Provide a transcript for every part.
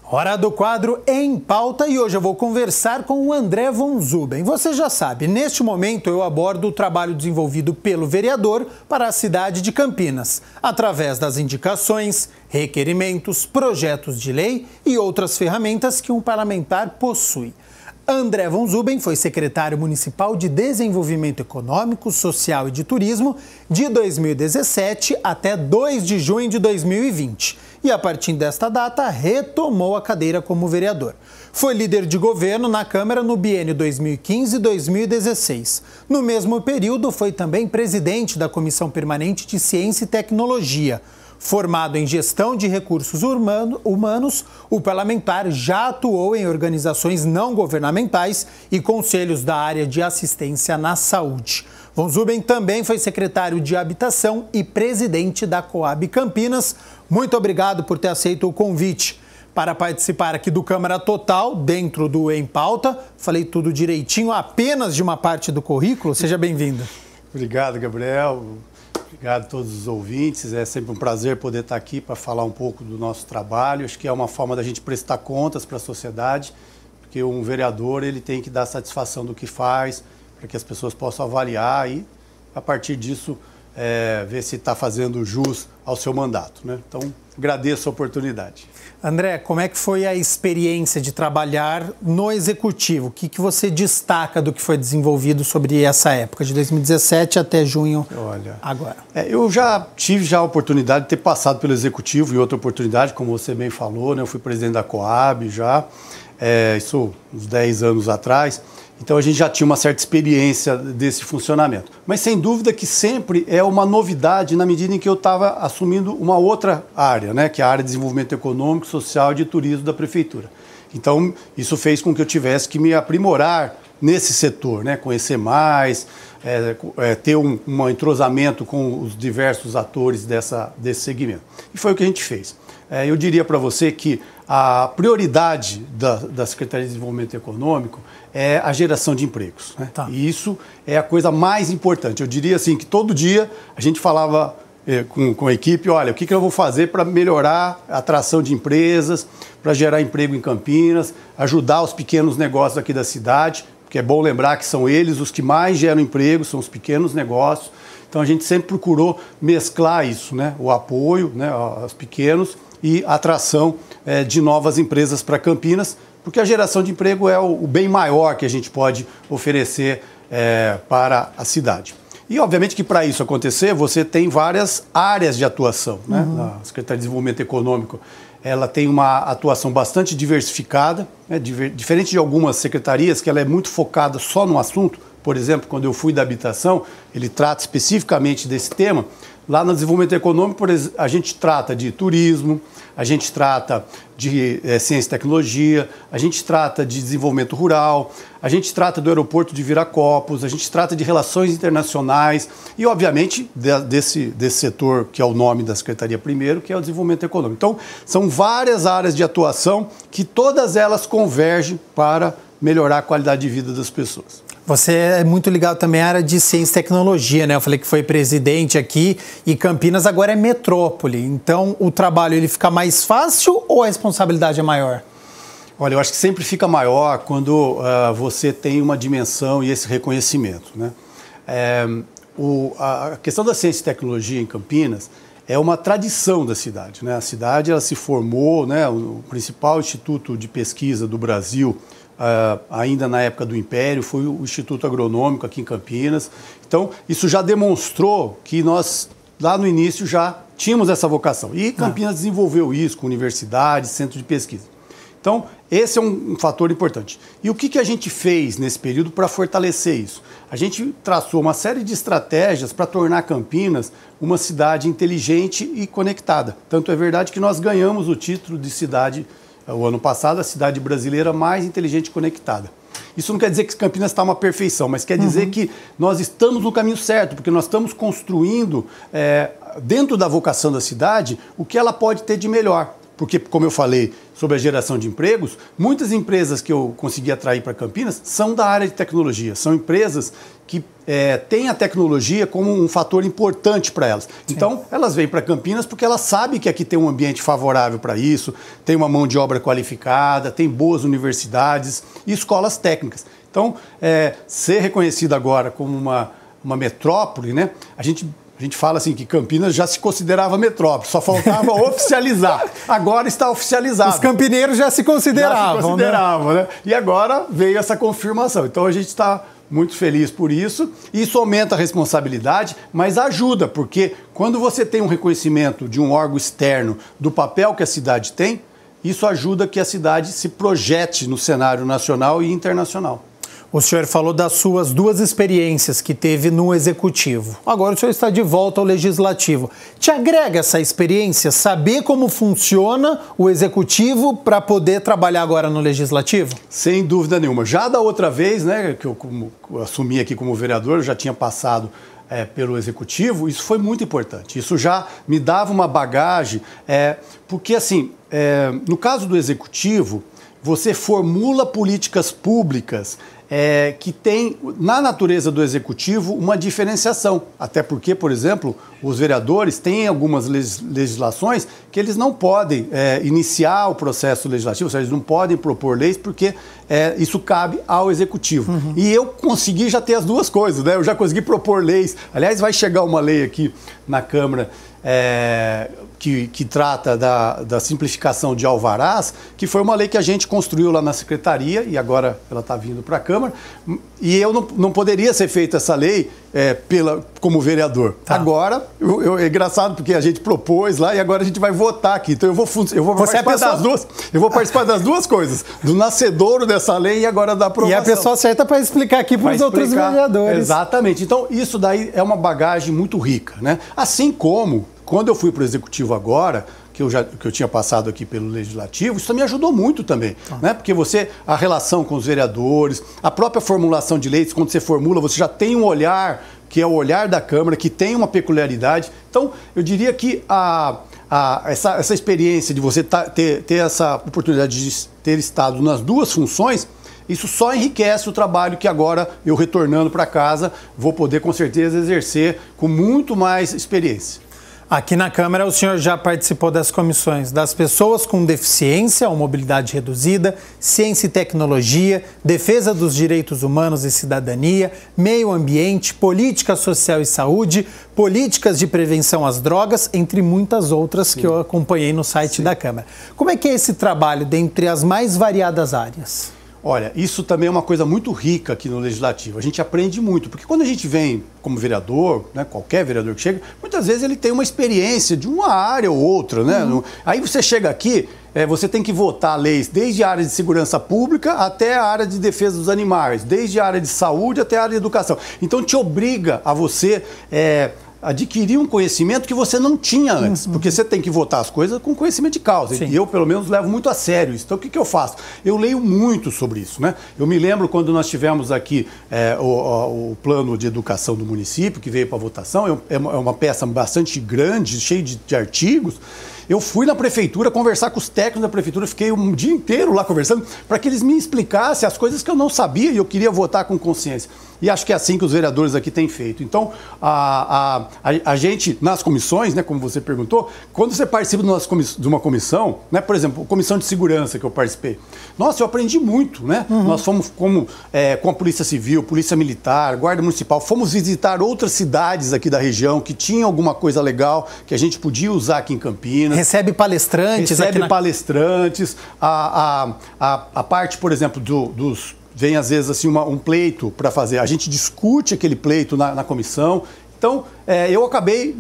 Hora do quadro Em Pauta e hoje eu vou conversar com o André Von Zuben. Você já sabe, neste momento eu abordo o trabalho desenvolvido pelo vereador para a cidade de Campinas, através das indicações, requerimentos, projetos de lei e outras ferramentas que um parlamentar possui. André Von Zuben foi secretário municipal de Desenvolvimento Econômico, Social e de Turismo de 2017 até 2 de junho de 2020. E a partir desta data retomou a cadeira como vereador. Foi líder de governo na Câmara no biênio 2015-2016. No mesmo período, foi também presidente da Comissão Permanente de Ciência e Tecnologia. Formado em gestão de recursos humanos, o parlamentar já atuou em organizações não governamentais e conselhos da área de assistência na saúde. Von Zuben também foi secretário de Habitação e presidente da Coab Campinas. Muito obrigado por ter aceito o convite para participar aqui do Câmara Total, dentro do Em Pauta. Falei tudo direitinho, apenas de uma parte do currículo. Seja bem-vindo. Obrigado, Gabriel. Obrigado a todos os ouvintes. É sempre um prazer poder estar aqui para falar um pouco do nosso trabalho. Acho que é uma forma da gente prestar contas para a sociedade, porque um vereador ele tem que dar satisfação do que faz, para que as pessoas possam avaliar e, a partir disso, ver se está fazendo jus ao seu mandato, né? Então, agradeço a oportunidade. André, como é que foi a experiência de trabalhar no Executivo? O que você destaca do que foi desenvolvido sobre essa época, de 2017 até junho agora? Eu já tive a oportunidade de ter passado pelo Executivo e outra oportunidade, como você bem falou, né? Eu fui presidente da Coab já, isso uns 10 anos atrás. Então a gente já tinha uma certa experiência desse funcionamento. Mas sem dúvida que sempre é uma novidade na medida em que eu estava assumindo uma outra área, né, que é a área de desenvolvimento econômico, social e de turismo da prefeitura. Então isso fez com que eu tivesse que me aprimorar nesse setor, né, conhecer mais, ter um entrosamento com os diversos atores desse segmento. E foi o que a gente fez. Eu diria para você que a prioridade da Secretaria de Desenvolvimento Econômico é a geração de empregos, né? Tá. E isso é a coisa mais importante. Eu diria assim que todo dia a gente falava com a equipe, olha, o que eu vou fazer para melhorar a atração de empresas, para gerar emprego em Campinas, ajudar os pequenos negócios aqui da cidade, porque é bom lembrar que são eles os que mais geram emprego, são os pequenos negócios. Então a gente sempre procurou mesclar isso, né? O apoio, né, aos pequenos e a atração de novas empresas para Campinas, porque a geração de emprego é o bem maior que a gente pode oferecer para a cidade. E, obviamente, que para isso acontecer, você tem várias áreas de atuação, né? A Secretaria de Desenvolvimento Econômico, ela tem uma atuação bastante diversificada, né? Diferente de algumas secretarias, que ela é muito focada só no assunto. Por exemplo, quando eu fui da habitação, ele trata especificamente desse tema. Lá no desenvolvimento econômico, a gente trata de turismo, a gente trata de ciência e tecnologia, a gente trata de desenvolvimento rural, a gente trata do aeroporto de Viracopos, a gente trata de relações internacionais e, obviamente, desse setor que é o nome da Secretaria primeiro, que é o desenvolvimento econômico. Então, são várias áreas de atuação que todas elas convergem para melhorar a qualidade de vida das pessoas. Você é muito ligado também à área de ciência e tecnologia, né? Eu falei que foi presidente aqui e Campinas agora é metrópole. Então, o trabalho ele fica mais fácil ou a responsabilidade é maior? Olha, eu acho que sempre fica maior quando você tem uma dimensão e esse reconhecimento, né? A questão da ciência e tecnologia em Campinas é uma tradição da cidade, né? A cidade ela se formou, né? O principal instituto de pesquisa do Brasil, ainda na época do Império, foi o Instituto Agronômico aqui em Campinas. Então, isso já demonstrou que nós, lá no início, já tínhamos essa vocação. E Campinas desenvolveu isso com universidades, centro de pesquisa. Então, esse é um fator importante. E o que a gente fez nesse período para fortalecer isso? A gente traçou uma série de estratégias para tornar Campinas uma cidade inteligente e conectada. Tanto é verdade que nós ganhamos o título de cidade, o ano passado, a cidade brasileira mais inteligente e conectada. Isso não quer dizer que Campinas está uma perfeição, mas quer dizer que nós estamos no caminho certo, porque nós estamos construindo, dentro da vocação da cidade, o que ela pode ter de melhor. porque, como eu falei sobre a geração de empregos, muitas empresas que eu consegui atrair para Campinas são da área de tecnologia, são empresas que têm a tecnologia como um fator importante para elas. Sim. Então, elas vêm para Campinas porque elas sabem que aqui tem um ambiente favorável para isso, tem uma mão de obra qualificada, tem boas universidades e escolas técnicas. Então, ser reconhecido agora como uma metrópole, né? A gente fala assim que Campinas já se considerava metrópole, só faltava oficializar. Agora está oficializado. Os campineiros já se consideravam, né? E agora veio essa confirmação. Então a gente está muito feliz por isso. Isso aumenta a responsabilidade, mas ajuda, porque quando você tem um reconhecimento de um órgão externo do papel que a cidade tem, isso ajuda que a cidade se projete no cenário nacional e internacional. O senhor falou das suas 2 experiências que teve no Executivo. Agora o senhor está de volta ao Legislativo. Te agrega essa experiência, saber como funciona o Executivo para poder trabalhar agora no Legislativo? Sem dúvida nenhuma. Já da outra vez, né, que eu assumi aqui como vereador, eu já tinha passado pelo Executivo, isso foi muito importante. Isso já me dava uma bagagem, porque assim, no caso do Executivo, você formula políticas públicas que tem, na natureza do Executivo, uma diferenciação. Até porque, por exemplo, os vereadores têm algumas legislações que eles não podem iniciar o processo legislativo, ou seja, eles não podem propor leis porque isso cabe ao Executivo. Uhum. E eu consegui já ter as duas coisas, né? Eu já consegui propor leis. Aliás, vai chegar uma lei aqui na Câmara que trata da simplificação de alvarás, que foi uma lei que a gente construiu lá na Secretaria e agora ela está vindo para a Câmara. E eu não poderia ser feita essa lei como vereador. Tá. Agora, é engraçado porque a gente propôs lá e agora a gente vai votar aqui. Então eu vou participar das duas. Eu vou participar das duas coisas, do nascedouro dessa lei e agora da aprovação. E a pessoa certa para explicar aqui para os outros vereadores. Exatamente. Então isso daí é uma bagagem muito rica, né? Assim como quando eu fui para o Executivo agora, que eu tinha passado aqui pelo Legislativo, isso me ajudou muito também, né? Porque a relação com os vereadores, a própria formulação de leis, quando você formula, você já tem um olhar, que é o olhar da Câmara, que tem uma peculiaridade. Então, eu diria que essa experiência de você ter essa oportunidade de ter estado nas duas funções, isso só enriquece o trabalho que agora, eu retornando para casa, vou poder com certeza exercer com muito mais experiência. Aqui na Câmara, o senhor já participou das comissões das pessoas com deficiência ou mobilidade reduzida, ciência e tecnologia, defesa dos direitos humanos e cidadania, meio ambiente, política social e saúde, políticas de prevenção às drogas, entre muitas outras. Sim. Que eu acompanhei no site. Sim. Da Câmara. Como é que é esse trabalho dentre as mais variadas áreas? Olha, isso também é uma coisa muito rica aqui no Legislativo. A gente aprende muito, porque quando a gente vem como vereador, né, qualquer vereador que chega, muitas vezes ele tem uma experiência de uma área ou outra, né? Uhum. Aí você chega aqui, você tem que votar leis desde a área de segurança pública até a área de defesa dos animais, desde a área de saúde até a área de educação. Então te obriga a você adquirir um conhecimento que você não tinha antes, porque você tem que votar as coisas com conhecimento de causa. Sim. E eu, pelo menos, levo muito a sério isso. Então, o que eu faço? Eu leio muito sobre isso, né? Eu me lembro quando nós tivemos aqui o plano de educação do município, que veio para votação, é uma peça bastante grande, cheia de artigos. Eu fui na prefeitura conversar com os técnicos da prefeitura, fiquei um dia inteiro lá conversando para que eles me explicassem as coisas que eu não sabia e eu queria votar com consciência. E acho que é assim que os vereadores aqui têm feito. Então, a gente, nas comissões, né, como você perguntou, quando você participa de uma comissão, né, por exemplo, a comissão de segurança que eu participei, nossa, eu aprendi muito, né? Uhum. Nós fomos com a Polícia Civil, Polícia Militar, Guarda Municipal, fomos visitar outras cidades aqui da região que tinham alguma coisa legal que a gente podia usar aqui em Campinas. Recebe palestrantes. Palestrantes. A parte, por exemplo, vem às vezes assim um pleito para fazer. A gente discute aquele pleito na comissão. Então, eu acabei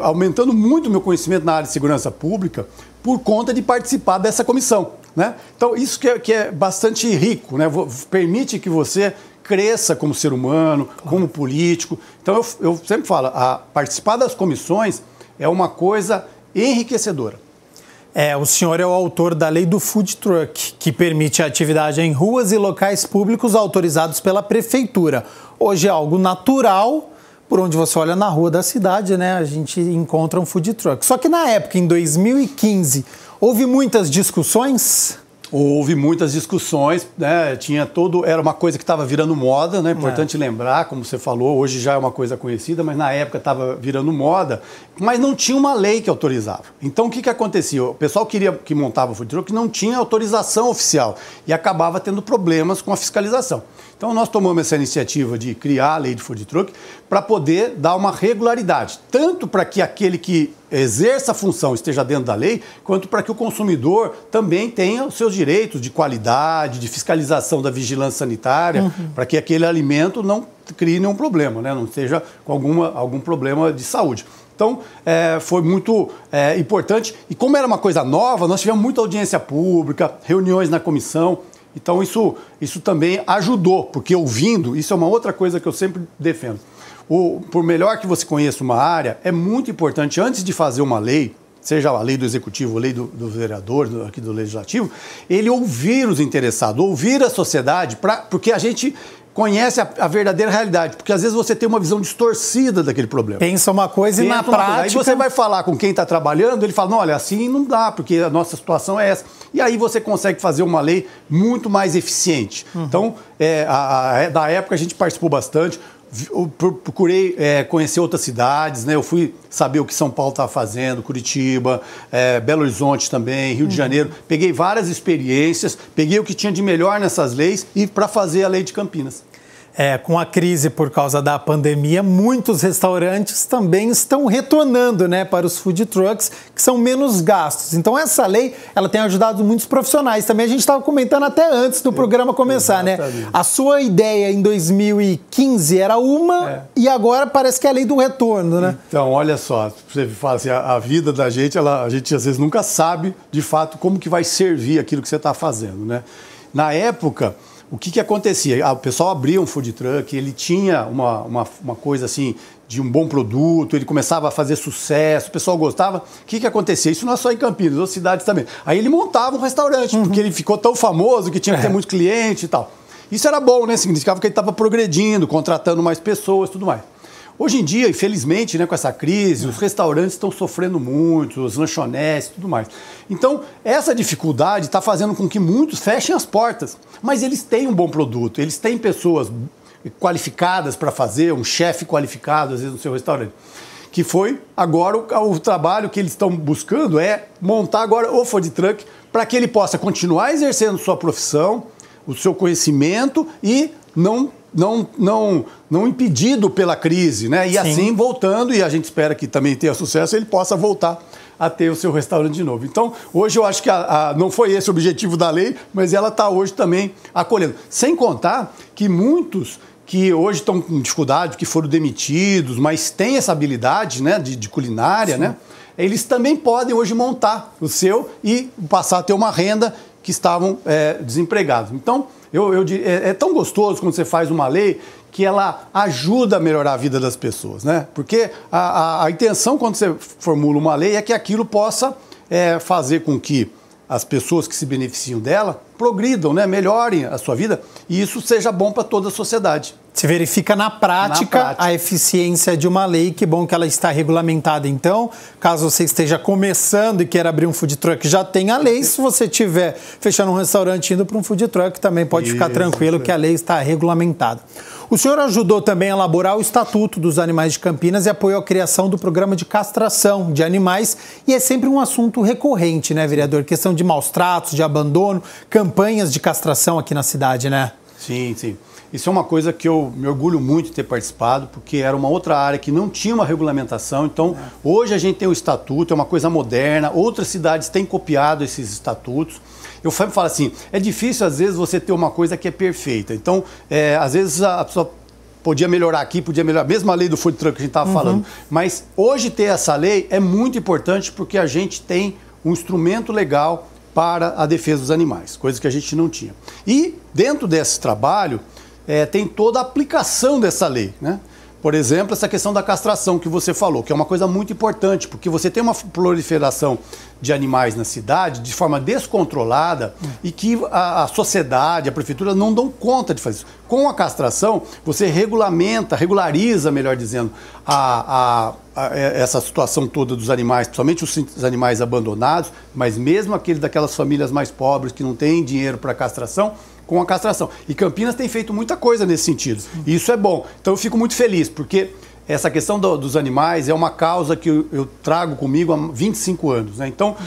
aumentando muito o meu conhecimento na área de segurança pública por conta de participar dessa comissão, né? Então, isso que é bastante rico, né? Permite que você cresça como ser humano, como político. Então, eu sempre falo, participar das comissões é uma coisa enriquecedora. O senhor é o autor da lei do food truck, que permite a atividade em ruas e locais públicos autorizados pela prefeitura. Hoje é algo natural, por onde você olha na rua da cidade, né, a gente encontra um food truck. Só que na época, em 2015, houve muitas discussões. Houve muitas discussões, né? Era uma coisa que estava virando moda, né? Importante lembrar, como você falou, hoje já é uma coisa conhecida, mas na época estava virando moda, mas não tinha uma lei que autorizava. Então o que acontecia? O pessoal que montava o food truck não tinha autorização oficial e acabava tendo problemas com a fiscalização. Então nós tomamos essa iniciativa de criar a lei de food truck para poder dar uma regularidade, tanto para que aquele que exerça a função esteja dentro da lei, quanto para que o consumidor também tenha os seus direitos de qualidade, de fiscalização da vigilância sanitária, para que aquele alimento não crie nenhum problema, né? Não esteja com algum problema de saúde. Então, foi muito importante. E como era uma coisa nova, nós tivemos muita audiência pública, reuniões na comissão. Então, isso também ajudou, porque ouvindo, isso é uma outra coisa que eu sempre defendo. Por melhor que você conheça uma área, é muito importante, antes de fazer uma lei, seja a lei do executivo, a lei do vereador, aqui do legislativo, ele ouvir os interessados, ouvir a sociedade, porque a gente conhece a verdadeira realidade, porque às vezes você tem uma visão distorcida daquele problema. Pensa uma coisa e na prática... Aí você vai falar com quem está trabalhando, ele fala, não, olha, assim não dá, porque a nossa situação é essa. E aí você consegue fazer uma lei muito mais eficiente. Então, da época a gente participou bastante, eu procurei conhecer outras cidades, né? Eu fui saber o que São Paulo estava fazendo, Curitiba, Belo Horizonte também, Rio de Janeiro. Peguei várias experiências, peguei o que tinha de melhor nessas leis e para fazer a lei de Campinas. Com a crise por causa da pandemia, muitos restaurantes também estão retornando, né, para os food trucks, que são menos gastos. Então essa lei, ela tem ajudado muitos profissionais. Também a gente estava comentando até antes do programa começar, exatamente, né? A sua ideia em 2015 era uma e agora parece que é a lei do retorno, né? Então, olha só, você fala assim, a vida da gente, a gente às vezes nunca sabe, de fato, como que vai servir aquilo que você está fazendo, né? Na época... O que acontecia? O pessoal abria um food truck, ele tinha uma coisa assim de um bom produto, ele começava a fazer sucesso, o pessoal gostava. O que acontecia? Isso não é só em Campinas, outras cidades também. Aí ele montava um restaurante, porque ele ficou tão famoso que tinha que ter muito cliente e tal. Isso era bom, né? Significava que ele estava progredindo, contratando mais pessoas e tudo mais. Hoje em dia, infelizmente, né, com essa crise, os restaurantes estão sofrendo muito, os lanchonetes e tudo mais. Então, essa dificuldade está fazendo com que muitos fechem as portas. Mas eles têm um bom produto, eles têm pessoas qualificadas para fazer, um chefe qualificado, às vezes, no seu restaurante. Que foi agora o trabalho que eles estão buscando é montar agora o food truck para que ele possa continuar exercendo sua profissão, o seu conhecimento e não impedido pela crise, né? E assim voltando, e a gente espera que também tenha sucesso, ele possa voltar a ter o seu restaurante de novo. Então, hoje eu acho que não foi esse o objetivo da lei, mas ela está hoje também acolhendo. Sem contar que muitos que hoje estão com dificuldade, que foram demitidos, mas têm essa habilidade, né, de culinária, né? Eles também podem hoje montar o seu e passar a ter uma renda que estavam desempregados. Então, é tão gostoso quando você faz uma lei que ela ajuda a melhorar a vida das pessoas, né? Porque a intenção quando você formula uma lei é que aquilo possa fazer com que as pessoas que se beneficiam dela progridam, né? Melhorem a sua vida e isso seja bom para toda a sociedade. Se verifica na prática a eficiência de uma lei, que bom que ela está regulamentada. Então, caso você esteja começando e queira abrir um food truck, já tem a lei. Se você estiver fechando um restaurante indo para um food truck, também pode ficar tranquilo que a lei está regulamentada. O senhor ajudou também a elaborar o Estatuto dos Animais de Campinas e apoiou a criação do programa de castração de animais. E é sempre um assunto recorrente, né, vereador? Questão de maus tratos, de abandono, campanhas de castração aqui na cidade, né? Sim, sim. Isso é uma coisa que eu me orgulho muito de ter participado, porque era uma outra área que não tinha uma regulamentação. Então, hoje a gente tem o estatuto, é uma coisa moderna, outras cidades têm copiado esses estatutos. Eu sempre falo assim, é difícil às vezes você ter uma coisa que é perfeita. Então, às vezes a pessoa podia melhorar aqui, podia melhorar, mesmo a lei do food truck que a gente estava falando. Mas hoje ter essa lei é muito importante porque a gente tem um instrumento legal para a defesa dos animais, coisa que a gente não tinha. E dentro desse trabalho, tem toda a aplicação dessa lei, né? Por exemplo, essa questão da castração que você falou, que é uma coisa muito importante, porque você tem uma proliferação de animais na cidade de forma descontrolada e que a sociedade, a prefeitura não dão conta de fazer isso. Com a castração, você regulariza, melhor dizendo, essa situação toda dos animais, principalmente os animais abandonados, mas mesmo aqueles daquelas famílias mais pobres que não têm dinheiro para castração, com a castração. E Campinas tem feito muita coisa nesse sentido. E isso é bom. Então eu fico muito feliz, porque essa questão dos animais é uma causa que eu trago comigo há 25 anos. Né? Então,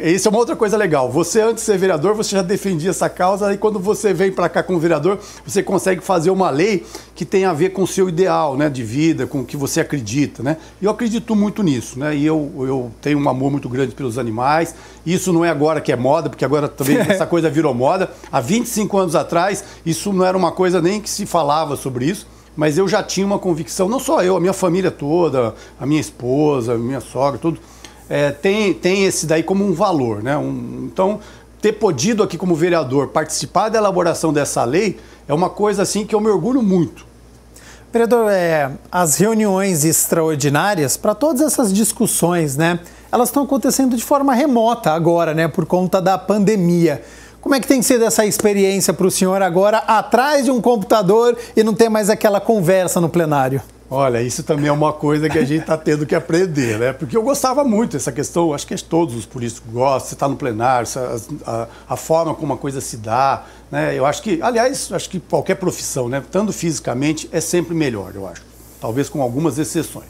isso é uma outra coisa legal. Você, antes de ser vereador, você já defendia essa causa, e quando você vem para cá como vereador, você consegue fazer uma lei que tem a ver com o seu ideal, né, de vida, com o que você acredita. Né? E eu acredito muito nisso. Né? E eu tenho um amor muito grande pelos animais. Isso não é agora que é moda, porque agora também essa coisa virou moda. Há 25 anos atrás, isso não era uma coisa nem que se falava sobre isso. Mas eu já tinha uma convicção, não só eu, a minha família toda, a minha esposa, a minha sogra, tudo, tem esse daí como um valor, né? Então, ter podido aqui como vereador participar da elaboração dessa lei é uma coisa assim que eu me orgulho muito. Vereador, as reuniões extraordinárias, para todas essas discussões, né? Elas estão acontecendo de forma remota agora, né? Por conta da pandemia. Como é que tem sido essa experiência para o senhor agora atrás de um computador e não ter mais aquela conversa no plenário? Olha, isso também é uma coisa que a gente está tendo que aprender, né? Porque eu gostava muito dessa questão, acho que todos os políticos gostam, você está no plenário, a forma como a coisa se dá, né? Eu acho que, aliás, acho que qualquer profissão, né? Estando fisicamente, é sempre melhor, eu acho. Talvez com algumas exceções.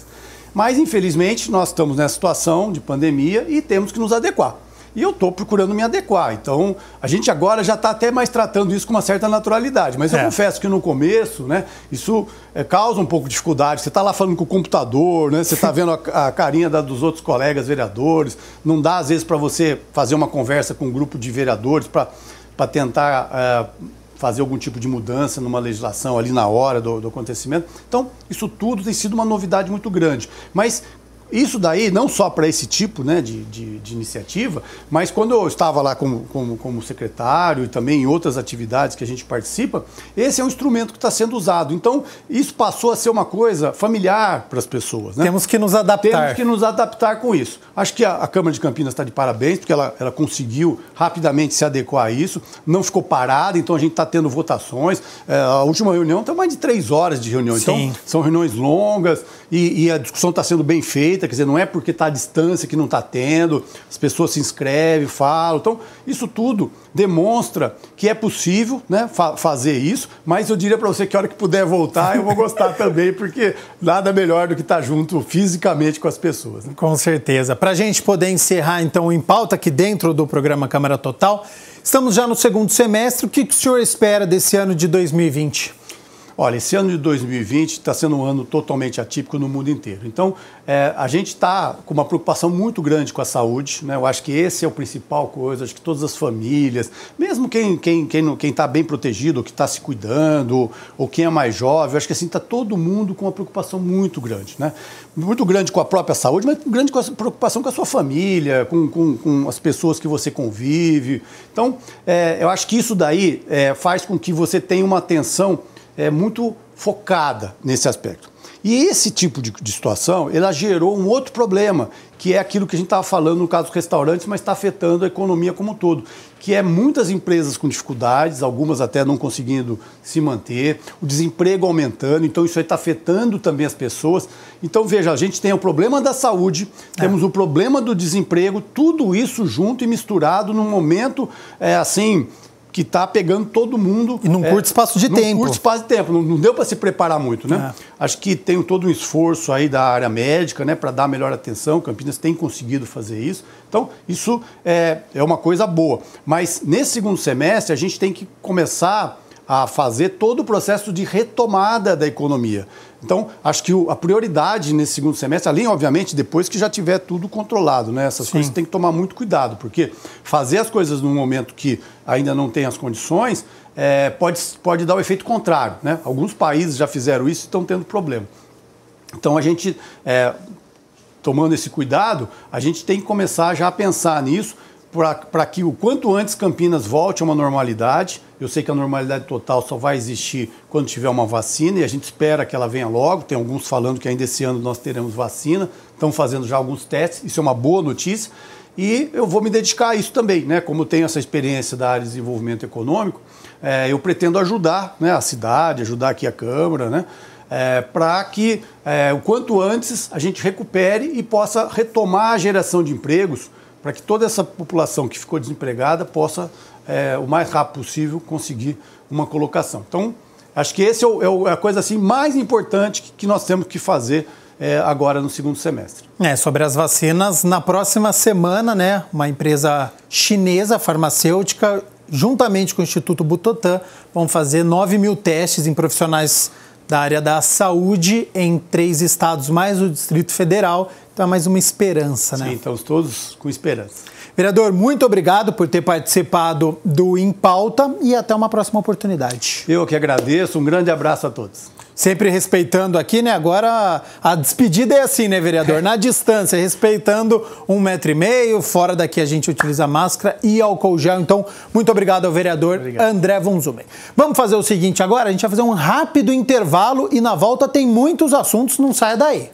Mas, infelizmente, nós estamos nessa situação de pandemia e temos que nos adequar. E eu estou procurando me adequar. Então, a gente agora já está até mais tratando isso com uma certa naturalidade. Mas eu confesso que no começo, né, isso causa um pouco de dificuldade. Você está lá falando com o computador, né, você está vendo a carinha dos outros colegas vereadores. Não dá, às vezes, para você fazer uma conversa com um grupo de vereadores para tentar fazer algum tipo de mudança numa legislação ali na hora do acontecimento. Então, isso tudo tem sido uma novidade muito grande. Mas isso daí, não só para esse tipo, né, de iniciativa, mas quando eu estava lá como secretário e também em outras atividades que a gente participa, esse é um instrumento que está sendo usado. Então, isso passou a ser uma coisa familiar para as pessoas. Né? Temos que nos adaptar. Temos que nos adaptar com isso. Acho que a Câmara de Campinas está de parabéns, porque ela conseguiu rapidamente se adequar a isso, não ficou parada, então a gente está tendo votações. A última reunião tem mais de 3 horas de reunião, Sim. Então são reuniões longas e a discussão está sendo bem feita. Quer dizer, não é porque está à distância que não está tendo, as pessoas se inscrevem, falam. Então, isso tudo demonstra que é possível, né, fazer isso, mas eu diria para você que a hora que puder voltar, eu vou gostar também, porque nada melhor do que estar junto fisicamente com as pessoas. Né? Com certeza. Para a gente poder encerrar, então, Em Pauta aqui dentro do programa Câmara Total, estamos já no segundo semestre. O que o senhor espera desse ano de 2020? Olha, esse ano de 2020 está sendo um ano totalmente atípico no mundo inteiro. Então, a gente está com uma preocupação muito grande com a saúde, né? Eu acho que esse é o principal coisa. Acho que todas as famílias, mesmo quem está bem protegido, ou que está se cuidando, ou quem é mais jovem, eu acho que assim está todo mundo com uma preocupação muito grande, né? Muito grande com a própria saúde, mas grande com a preocupação com a sua família, com as pessoas que você convive. Então, eu acho que isso daí faz com que você tenha uma atenção muito focada nesse aspecto. E esse tipo de situação, ela gerou um outro problema, que é aquilo que a gente estava falando no caso dos restaurantes, mas está afetando a economia como um todo, que é muitas empresas com dificuldades, algumas até não conseguindo se manter, o desemprego aumentando, então isso aí está afetando também as pessoas. Então, veja, a gente tem o problema da saúde, temos o problema do desemprego, tudo isso junto e misturado num momento, assim, que está pegando todo mundo. E num curto espaço de tempo. Num curto espaço de tempo. Não deu para se preparar muito, né? Acho que tem todo um esforço aí da área médica, né, para dar melhor atenção. Campinas tem conseguido fazer isso. Então, isso é uma coisa boa. Mas, nesse segundo semestre, a gente tem que começar a fazer todo o processo de retomada da economia. Então, acho que a prioridade nesse segundo semestre, além, obviamente, depois que já tiver tudo controlado, né? Essas coisas tem que tomar muito cuidado, porque fazer as coisas num momento que ainda não tem as condições pode dar o efeito contrário, né? Alguns países já fizeram isso e estão tendo problema. Então, a gente, tomando esse cuidado, a gente tem que começar já a pensar nisso, para que o quanto antes Campinas volte a uma normalidade. Eu sei que a normalidade total só vai existir quando tiver uma vacina e a gente espera que ela venha logo. Tem alguns falando que ainda esse ano nós teremos vacina, estão fazendo já alguns testes, isso é uma boa notícia. E eu vou me dedicar a isso também, né? Como eu tenho essa experiência da área de desenvolvimento econômico, eu pretendo ajudar, né, a cidade, ajudar aqui a Câmara, né? Para que o quanto antes a gente recupere e possa retomar a geração de empregos, para que toda essa população que ficou desempregada possa, o mais rápido possível, conseguir uma colocação. Então, acho que essa é a coisa assim, mais importante que nós temos que fazer agora no segundo semestre. Sobre as vacinas, na próxima semana, né, uma empresa chinesa farmacêutica, juntamente com o Instituto Butantan, vão fazer 9 mil testes em profissionais da área da saúde em 3 estados, mais o Distrito Federal. Então é mais uma esperança, né? Sim, estamos todos com esperança. Vereador, muito obrigado por ter participado do Em Pauta e até uma próxima oportunidade. Eu que agradeço, um grande abraço a todos. Sempre respeitando aqui, né? Agora a despedida é assim, né, vereador? Na distância, respeitando 1,5 metro, fora daqui a gente utiliza máscara e álcool gel. Então, muito obrigado ao vereador André Von Zuben. Vamos fazer o seguinte agora, a gente vai fazer um rápido intervalo e na volta tem muitos assuntos, não saia daí.